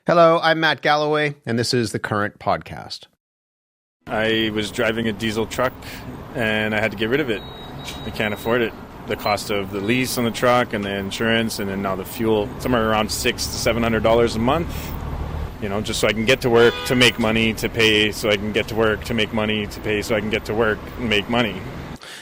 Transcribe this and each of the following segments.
Hello, I'm Matt Galloway, and this is the Current Podcast. I was driving a diesel truck, and I had to get rid of it. I can't afford it. The cost of the lease on the truck and the insurance and then now the fuel, somewhere around $600 to $700 a month. You know, just so I can get to work to make money to pay, so I can get to work to make money to pay, so I can get to work and make money.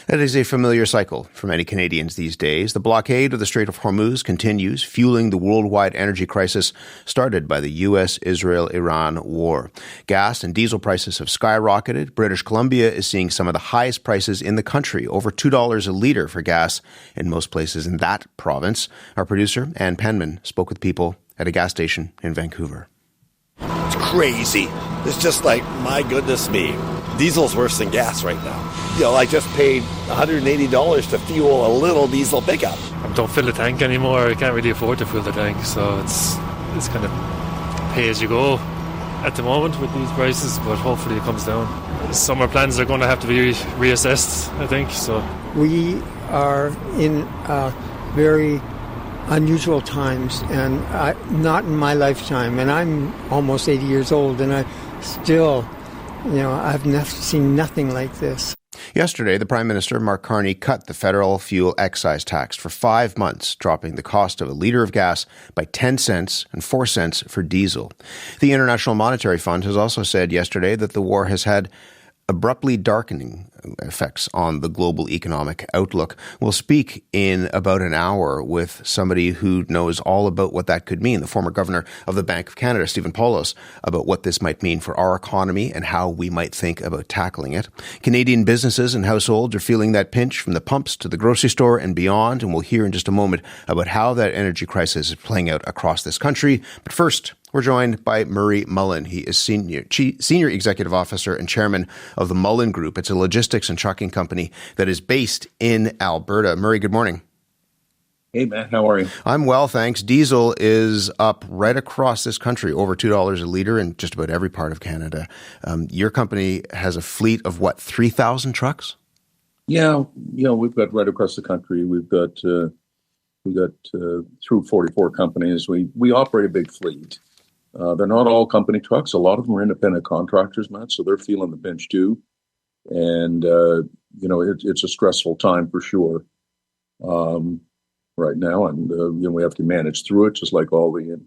That is a familiar cycle for many Canadians these days. The blockade of the Strait of Hormuz continues, fueling the worldwide energy crisis started by the U.S., Israel, Iran war. Gas and diesel prices have skyrocketed. British Columbia is seeing some of the highest prices in the country, over $2 a litre for gas in most places in that province. Our producer, Ann Penman, spoke with people at a gas station in Vancouver. It's crazy. It's just like, my goodness me. Diesel's worse than gas right now. You know, I just paid $180 to fuel a little diesel pickup. I don't fill the tank anymore. I can't really afford to fill the tank, so it's kind of pay as you go at the moment with these prices, but hopefully it comes down. Summer plans are going to have to be reassessed, I think. So we are in very unusual times, and not in my lifetime, and I'm almost 80 years old, and I still, I've seen nothing like this. Yesterday, the Prime Minister, Mark Carney, cut the federal fuel excise tax for 5 months, dropping the cost of a litre of gas by 10 cents and 4 cents for diesel. The International Monetary Fund has also said yesterday that the war has had abruptly darkening effects on the global economic outlook. We'll speak in about an hour with somebody who knows all about what that could mean, the former governor of the Bank of Canada, Stephen Poloz, about what this might mean for our economy and how we might think about tackling it. Canadian businesses and households are feeling that pinch from the pumps to the grocery store and beyond, and we'll hear in just a moment about how that energy crisis is playing out across this country. But first, we're joined by Murray Mullen. He is Senior Executive Officer and Chairman of the Mullen Group. It's a logistics and trucking company that is based in Alberta. Murray, good morning. Hey, Matt. How are you? I'm well, thanks. Diesel is up right across this country, over $2 a litre in just about every part of Canada. Your company has a fleet of, 3,000 trucks? Yeah, we've got right across the country. We've got through 44 companies. We operate a big fleet. They're not all company trucks. A lot of them are independent contractors, Matt, so they're feeling the pinch too. And, it's a stressful time for sure right now. And, we have to manage through it, just like all the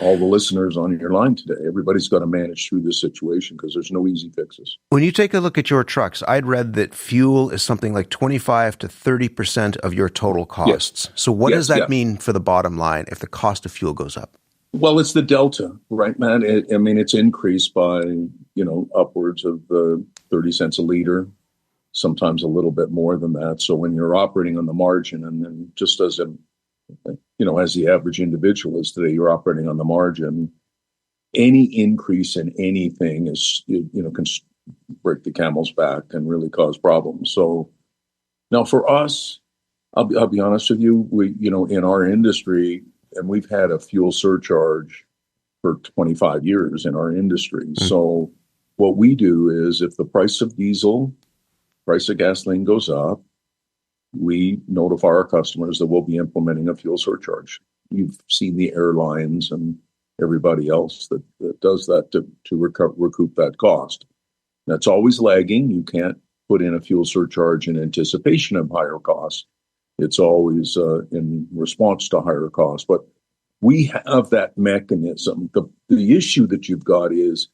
listeners on your line today. Everybody's got to manage through this situation because there's no easy fixes. When you take a look at your trucks, I'd read that fuel is something like 25 to 30% of your total costs. Yes. So what does that mean for the bottom line if the cost of fuel goes up? Well, it's the delta, right, Matt? It's increased by, upwards of 30 cents a litre, sometimes a little bit more than that. So when you're operating on the margin, and then just as the average individual is today, you're operating on the margin, any increase in anything is, can break the camel's back and really cause problems. So now for us, I'll be honest with you, we, in our industry, and we've had a fuel surcharge for 25 years in our industry. Mm-hmm. So what we do is if the price of gasoline goes up, we notify our customers that we'll be implementing a fuel surcharge. You've seen the airlines and everybody else that does that to recoup that cost. That's always lagging. You can't put in a fuel surcharge in anticipation of higher costs. It's always in response to higher costs. But we have that mechanism. The issue that you've got is,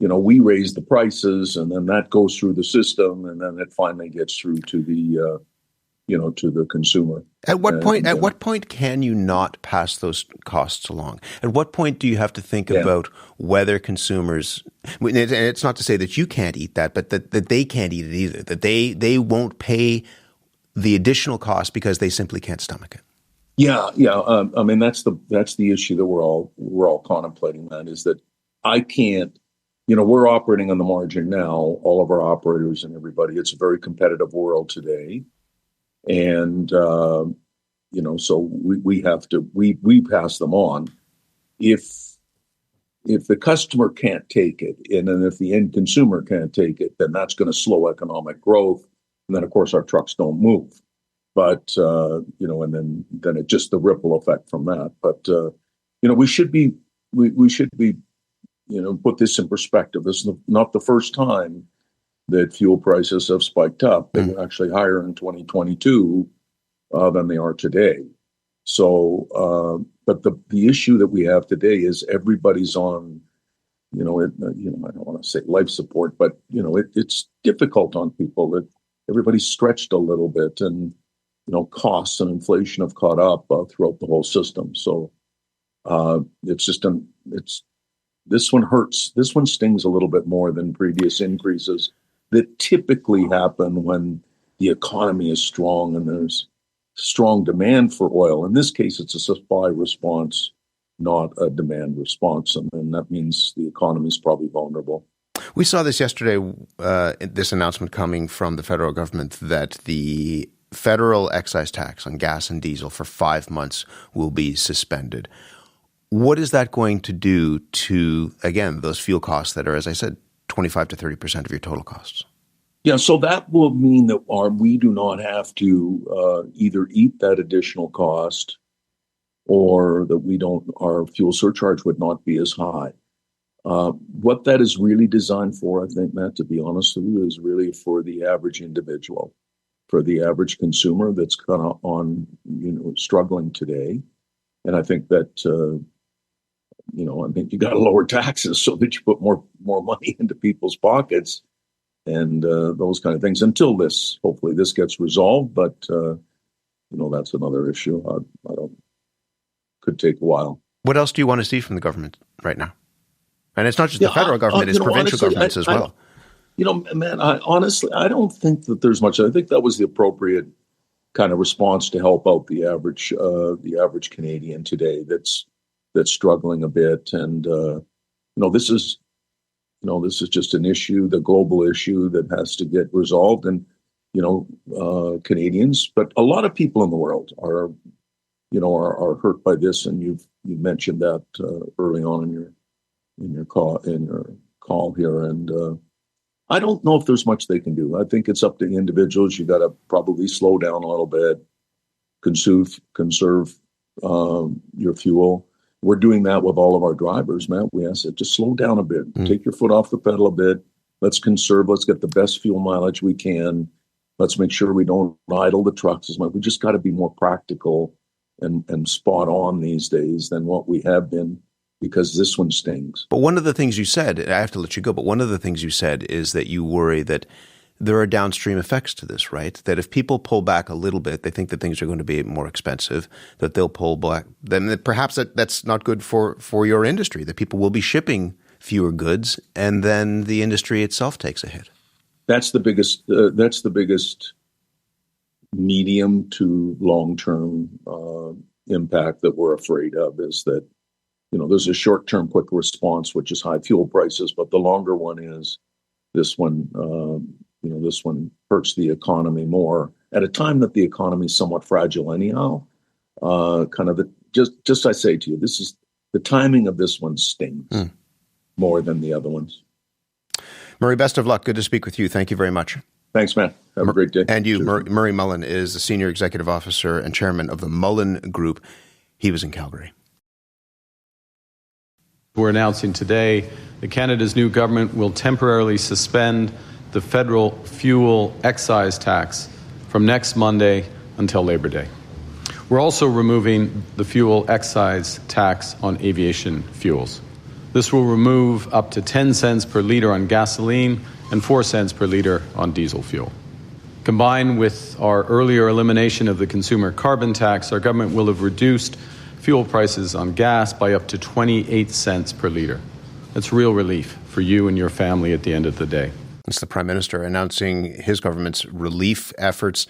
we raise the prices and then that goes through the system and then it finally gets through to the, to the consumer. At what point can you not pass those costs along? At what point do you have to think about whether consumers, and it's not to say that you can't eat that, but that they can't eat it either, that they won't pay the additional cost because they simply can't stomach it. Yeah. That's the issue that we're all contemplating. That is that I can't. We're operating on the margin now. All of our operators and everybody. It's a very competitive world today, and so we have to we pass them on. If the customer can't take it, and then if the end consumer can't take it, then that's going to slow economic growth. And then, of course, our trucks don't move. But, and then it just the ripple effect from that. But, we should be we should be, put this in perspective. This is not the first time that fuel prices have spiked up. They were actually higher in 2022 than they are today. So, but the issue that we have today is everybody's on, I don't want to say life support, but it's difficult on people. That everybody's stretched a little bit, and costs and inflation have caught up throughout the whole system. So it's just this one hurts. This one stings a little bit more than previous increases that typically happen when the economy is strong and there's strong demand for oil. In this case, it's a supply response, not a demand response, and that means the economy is probably vulnerable. We saw this yesterday, this announcement coming from the federal government that the federal excise tax on gas and diesel for 5 months will be suspended. What is that going to do to, again, those fuel costs that are, as I said, 25 to 30% of your total costs? Yeah, so that will mean that we do not have to either eat that additional cost, or that our fuel surcharge would not be as high. What that is really designed for, I think, Matt, to be honest with you, is really for the average individual, for the average consumer that's kind of on, struggling today. And I think that, I think you got to lower taxes so that you put more money into people's pockets and those kind of things until hopefully this gets resolved. But, that's another issue. I don't, could take a while. What else do you want to see from the government right now? And it's not just the federal government, it's provincial governments as well. Man, I don't think that there's much. I think that was the appropriate kind of response to help out the average Canadian today that's struggling a bit. And, this is just an issue, the global issue that has to get resolved. And, Canadians, but a lot of people in the world are hurt by this. And you mentioned that early on in your call here. And I don't know if there's much they can do. I think it's up to the individuals. You got to probably slow down a little bit, conserve your fuel. We're doing that with all of our drivers, man. We ask it, just slow down a bit. Take your foot off the pedal a bit. Let's conserve. Let's get the best fuel mileage we can. Let's make sure we don't idle the trucks as much. We just got to be more practical and spot on these days than what we have been, because this one stings. But one of the things you said, I have to let you go, but one of the things you said is that you worry that there are downstream effects to this, right? That if people pull back a little bit, they think that things are going to be more expensive, that they'll pull back. Then perhaps that's not good for your industry, that people will be shipping fewer goods and then the industry itself takes a hit. That's the biggest medium to long-term impact that we're afraid of, is that, there's a short-term quick response, which is high fuel prices, but the longer one is this one, this one hurts the economy more at a time that the economy is somewhat fragile anyhow. Just I say to you, this is the timing of this one stings more than the other ones. Murray, best of luck. Good to speak with you. Thank you very much. Thanks, man. Have a great day. And you, Murray Mullen, is the Senior Executive Officer and Chairman of the Mullen Group. He was in Calgary. We're announcing today that Canada's new government will temporarily suspend the federal fuel excise tax from next Monday until Labor Day. We're also removing the fuel excise tax on aviation fuels. This will remove up to 10 cents per litre on gasoline and 4 cents per litre on diesel fuel. Combined with our earlier elimination of the consumer carbon tax, our government will have reduced fuel prices on gas by up to 28 cents per litre. That's real relief for you and your family at the end of the day. It's the Prime Minister announcing his government's relief efforts,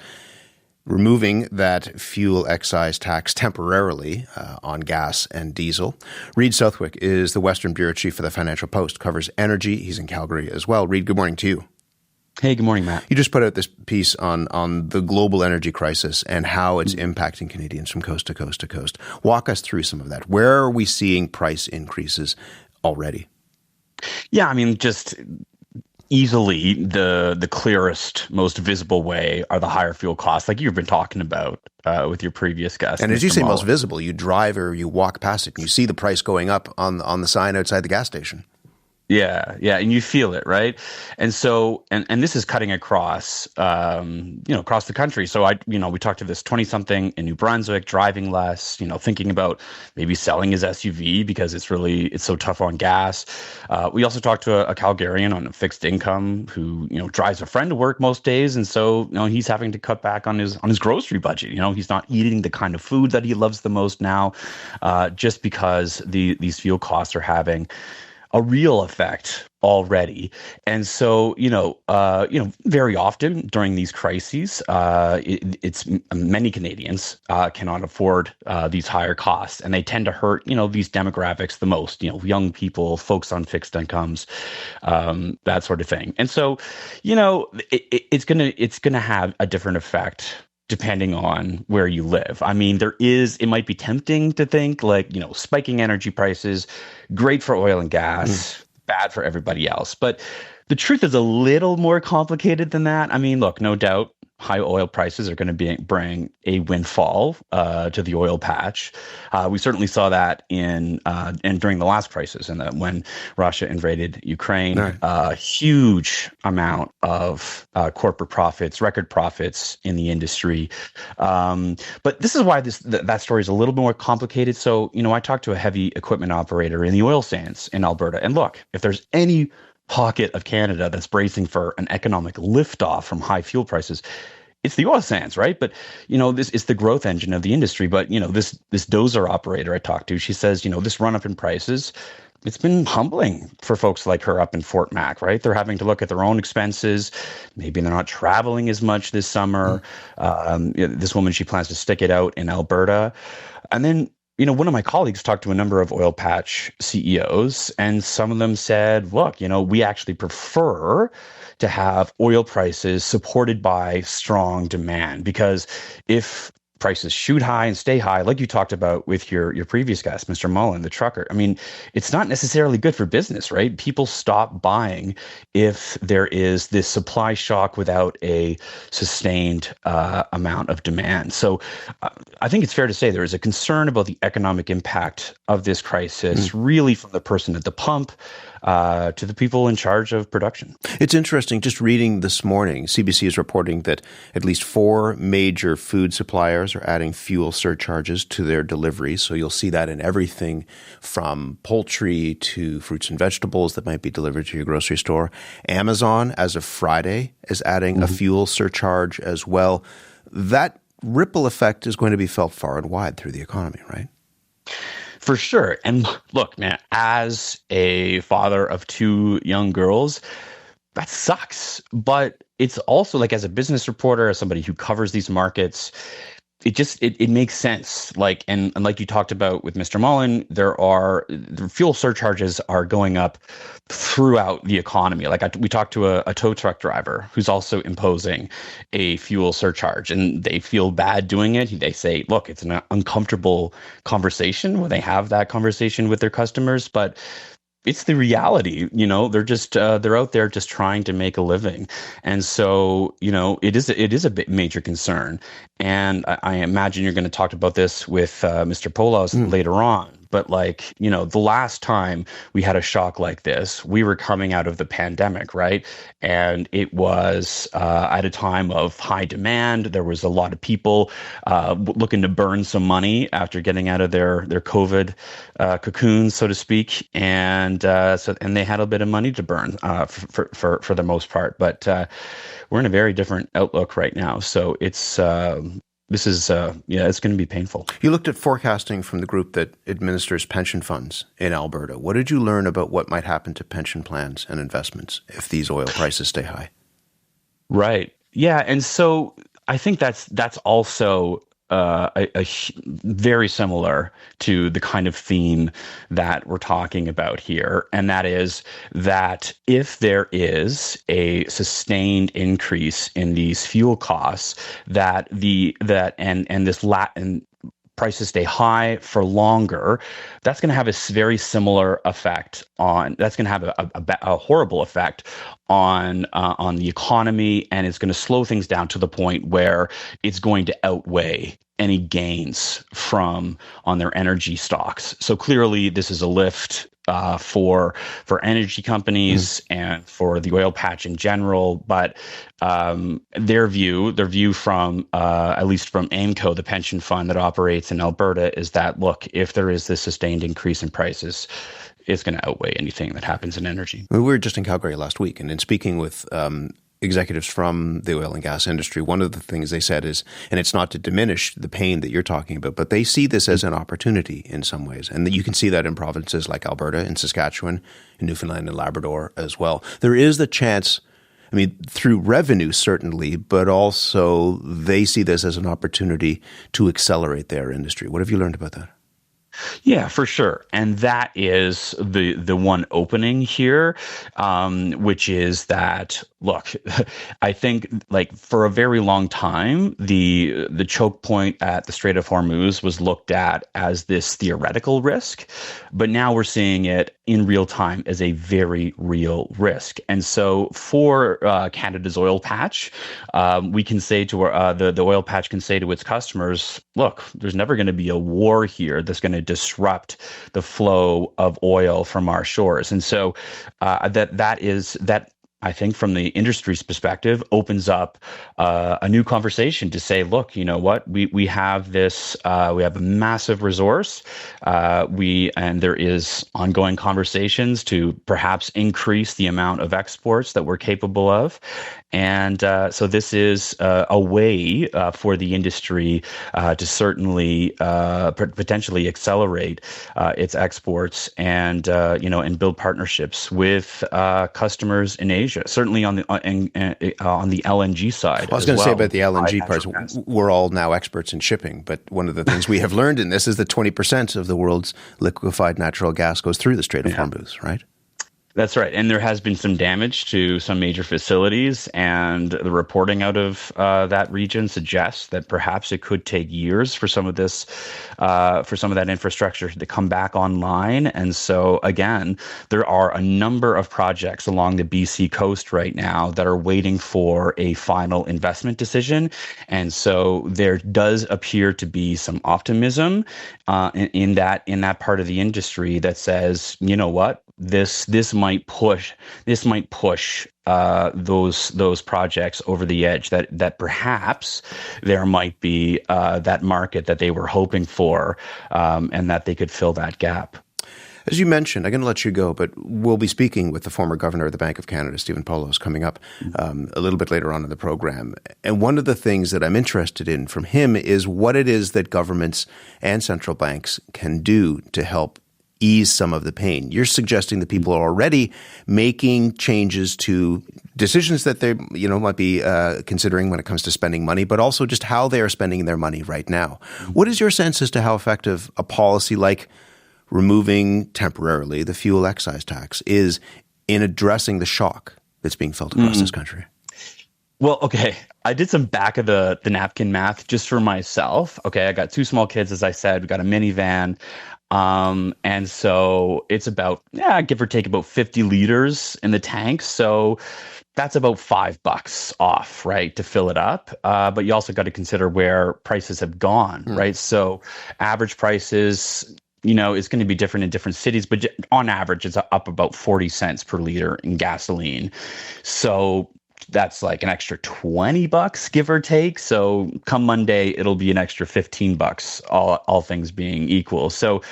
removing that fuel excise tax temporarily on gas and diesel. Reid Southwick is the Western Bureau Chief for the Financial Post, covers energy. He's in Calgary as well. Reid, good morning to you. Hey, good morning, Matt. You just put out this piece on the global energy crisis and how it's impacting Canadians from coast to coast to coast. Walk us through some of that. Where are we seeing price increases already? Yeah, I mean, just easily the clearest, most visible way are the higher fuel costs, like you've been talking about with your previous guest. And as Mr. you say, Mullen. most visible, you drive or you walk past it and you see the price going up on the sign outside the gas station. Yeah, and you feel it, right? And so, and this is cutting across, across the country. So we talked to this 20-something in New Brunswick, driving less, thinking about maybe selling his SUV because it's so tough on gas. We also talked to a Calgarian on a fixed income who, drives a friend to work most days. And so, he's having to cut back on his grocery budget. He's not eating the kind of food that he loves the most now, just because these fuel costs are having a real effect already. And so, very often during these crises, it's many Canadians cannot afford these higher costs, and they tend to hurt, these demographics the most, young people, folks on fixed incomes, that sort of thing. And so, it's going to have a different effect depending on where you live. I mean, it might be tempting to think like, spiking energy prices, great for oil and gas, bad for everybody else. But the truth is a little more complicated than that. I mean, look, no doubt high oil prices are going to bring a windfall to the oil patch. We certainly saw that and during the last crisis, and when Russia invaded Ukraine, a huge amount of corporate profits, record profits in the industry. But this is why that story is a little bit more complicated. So, I talked to a heavy equipment operator in the oil sands in Alberta, and look, if there's any pocket of Canada that's bracing for an economic liftoff from high fuel prices, it's the oil sands, right? But, this is the growth engine of the industry. But, this dozer operator I talked to, she says, this run up in prices, it's been humbling for folks like her up in Fort Mac, right? They're having to look at their own expenses. Maybe they're not traveling as much this summer. This woman, she plans to stick it out in Alberta. And then, one of my colleagues talked to a number of oil patch CEOs, and some of them said, look, we actually prefer to have oil prices supported by strong demand, because if prices shoot high and stay high, like you talked about with your previous guest, Mr. Mullen, the trucker, I mean, it's not necessarily good for business, right? People stop buying if there is this supply shock without a sustained amount of demand. So I think it's fair to say there is a concern about the economic impact of this crisis, really from the person at the pump to the people in charge of production. It's interesting, just reading this morning, CBC is reporting that at least 4 major food suppliers are adding fuel surcharges to their deliveries. So you'll see that in everything from poultry to fruits and vegetables that might be delivered to your grocery store. Amazon, as of Friday, is adding a fuel surcharge as well. That ripple effect is going to be felt far and wide through the economy, right? For sure. And look, man, as a father of 2 young girls, that sucks. But it's also like, as a business reporter, as somebody who covers these markets, it makes sense. Like, and like you talked about with Mr. Mullen, the fuel surcharges are going up throughout the economy. Like we talked to a tow truck driver who's also imposing a fuel surcharge, and they feel bad doing it. They say, look, it's an uncomfortable conversation when they have that conversation with their customers, but it's the reality. They're just they're out there just trying to make a living, and so it is a bit major concern. And I imagine you're going to talk about this with Mr. Polos later on. But the last time we had a shock like this, we were coming out of the pandemic, right? And it was at a time of high demand. There was a lot of people looking to burn some money after getting out of their COVID cocoons, so to speak. And and they had a bit of money to burn for the most part. But we're in a very different outlook right now. So it's it's going to be painful. You looked at forecasting from the group that administers pension funds in Alberta. What did you learn about what might happen to pension plans and investments if these oil prices stay high? Right. Yeah. And so I think that's also very similar to the kind of theme that we're talking about here. And that is that if there is a sustained increase in these fuel costs, and prices stay high for longer, that's going to have a very similar effect that's going to have a horrible effect on the economy, and it's going to slow things down to the point where it's going to outweigh any gains on their energy stocks. So clearly this is a lift for energy companies and for the oil patch in general, but their view from at least from AIMCO, the pension fund that operates in Alberta, is that, look, if there is this sustained increase in prices, it's going to outweigh anything that happens in energy. We were just in Calgary last week, and in speaking with executives from the oil and gas industry, one of the things they said is, and it's not to diminish the pain that you're talking about, but they see this as an opportunity in some ways. And you can see that in provinces like Alberta and Saskatchewan, in Newfoundland and Labrador as well. There is the chance, I mean, through revenue certainly, but also they see this as an opportunity to accelerate their industry. What have you learned about that? Yeah, for sure. And that is the one opening here, which is that, look, I think like for a very long time, the choke point at the Strait of Hormuz was looked at as this theoretical risk, but now we're seeing it in real time as a very real risk. And so for Canada's oil patch, we can say to the oil patch can say to its customers, look, there's never going to be a war here that's going to disrupt the flow of oil from our shores. And so that I think from the industry's perspective opens up a new conversation to say, look, you know what, we have this, we have a massive resource, and there is ongoing conversations to perhaps increase the amount of exports that we're capable of. And so this is a way for the industry to certainly potentially accelerate its exports and build partnerships with customers in Asia, certainly on the LNG side. I was going to say about the LNG parts, we're all now experts in shipping, but one of the things we have learned in this is that 20% of the world's liquefied natural gas goes through the Strait of Hormuz, right? That's right. And there has been some damage to some major facilities, and the reporting out of that region suggests that perhaps it could take years for some of this, for some of that infrastructure to come back online. And so, again, there are a number of projects along the BC coast right now that are waiting for a final investment decision. And so there does appear to be some optimism in that part of the industry that says, you know what, this might push those projects over the edge, that perhaps there might be that market that they were hoping for, and that they could fill that gap. As you mentioned, I'm going to let you go, but we'll be speaking with the former governor of the Bank of Canada, Stephen Poloz, coming up a little bit later on in the program. And one of the things that I'm interested in from him is what it is that governments and central banks can do to help ease some of the pain. You're suggesting that people are already making changes to decisions that they, might be considering when it comes to spending money, but also just how they are spending their money right now. What is your sense as to how effective a policy like removing temporarily the fuel excise tax is in addressing the shock that's being felt across this country? Well, okay, I did some back of the napkin math just for myself. Okay, I got two small kids, as I said. We got a minivan. And so it's about, give or take about 50 liters in the tank. So that's about $5 off, right, to fill it up. But you also got to consider where prices have gone, right? So average prices, is going to be different in different cities, but on average, it's up about 40 cents per liter in gasoline. So that's like an extra $20, give or take. So come Monday, it'll be an extra $15, all things being equal. So,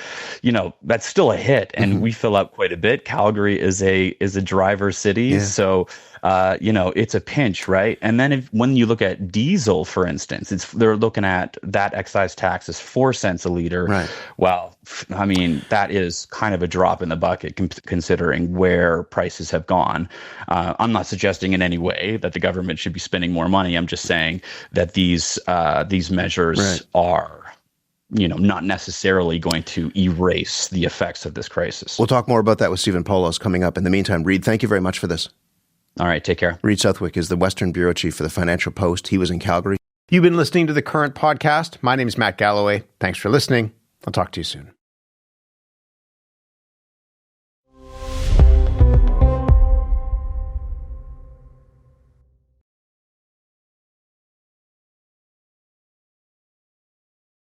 that's still a hit, and we fill up quite a bit. Calgary is a driver city, so it's a pinch, right? And then when you look at diesel, for instance, they're looking at that excise tax is 4 cents a liter. Right. Well, I mean, that is kind of a drop in the bucket considering where prices have gone. I'm not suggesting in any way that the government should be spending more money. I'm just saying that these measures are, not necessarily going to erase the effects of this crisis. We'll talk more about that with Stephen Poloz coming up. In the meantime, Reid, thank you very much for this. All right, take care. Reid Southwick is the Western Bureau Chief for the Financial Post. He was in Calgary. You've been listening to The Current podcast. My name is Matt Galloway. Thanks for listening. I'll talk to you soon.